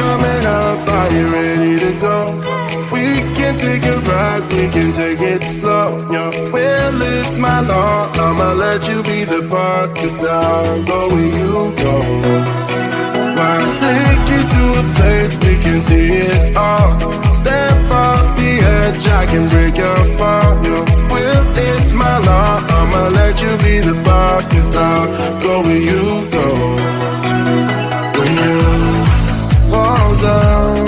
coming up, are you ready to go? We can take it right, we can take it slow. Your will is my law, I'ma let you be the boss, 'cause I'll go where you go. I'll take you to a place we can see it all. Step off the edge, I can break your fall. Your will is my law, I'ma let you be the boss, 'cause I'll go where you go. When you fall down,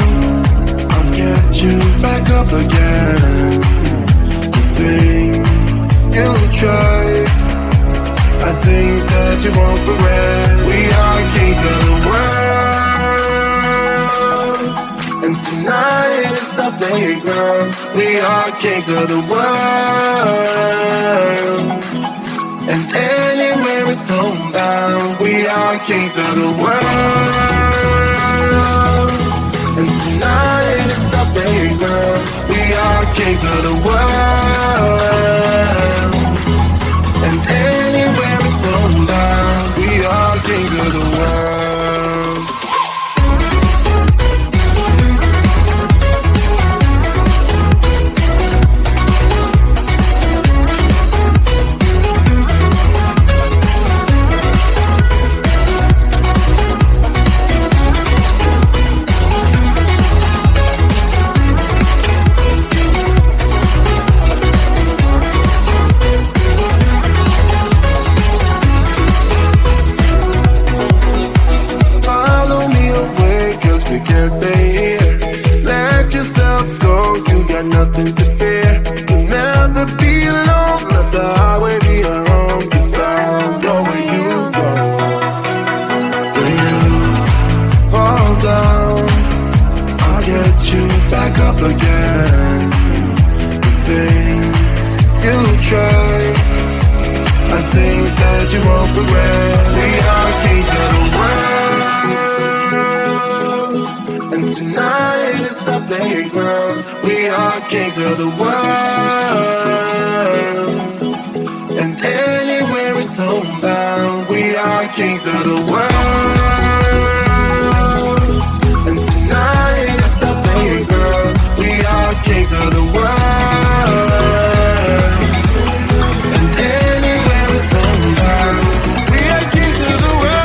I'll get you back up again. The things you try are things that you won't regret. We are kings of the world, and tonight is the playground. We are kings of the world, and anywhere it's homebound. We are kings of the world, and tonight is the playground. We are kings of the world, and anywhere it's homebound. We are kings of the world. Nothing to fear, you'll never be alone. Let the highway be your home, 'cause I'll go where you go. When you fall down, I'll get you back up again. The things you try are things that you won't regret. We are kings of the world, and tonight is our playground. We are kings of the world, and anywhere it's homebound. We are kings of the world, and tonight is the playground. We are kings of the world, and anywhere it's homebound. We are kings of the world.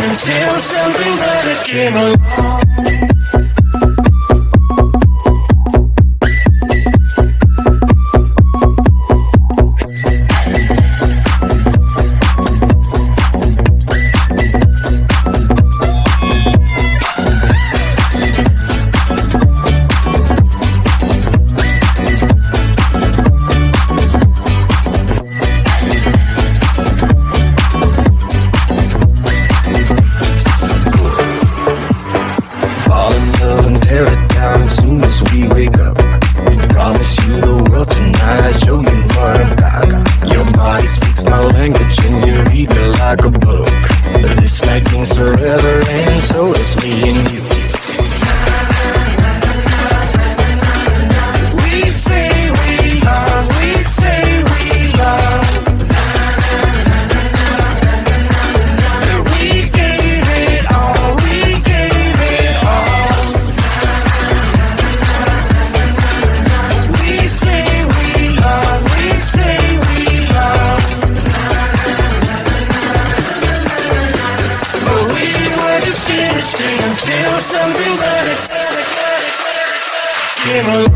Until something better came along. Like a book. This night means forever, and so it's me and you. something better. Came along.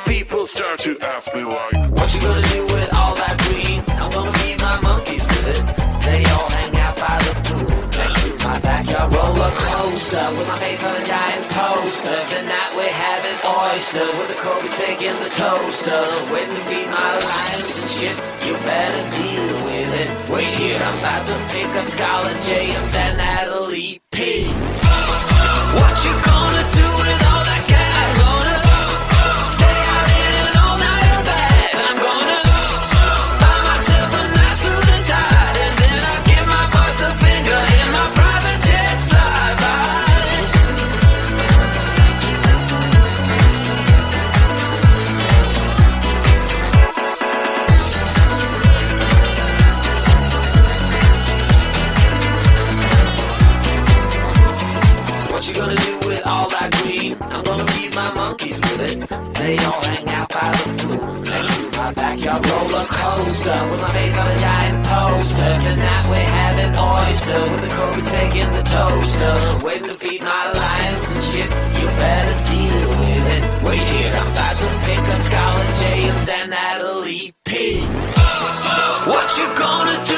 People start to ask me like, what you gonna do with all that green? I'm gonna feed my monkeys with it. They all hang out by the pool next to my backyard roller coaster with my face on a giant poster. Tonight we're having oysters with the Kobe's taking the toaster. Waiting to feed my lions and shit. You better deal with it. Wait here, I'm about to pick up Scarlett J and then Natalie P. What you gonna do with all that cash? Stay out in all night or that. I'm gonna buy myself a nice suit and tie, and then I'll give my boss a finger in my private jet flyby. What you gonna do with all that green? I'm gonna feed my monkeys with it. They all hang out by the pool next to my backyard roller coaster with my face on a giant poster. Tonight we're having oysters with the Kobe's taking the toaster. Waiting to feed my lions and shit. You better deal with it. Wait here, I'm about to pick up Scarlett J and then Natalie P. What you gonna do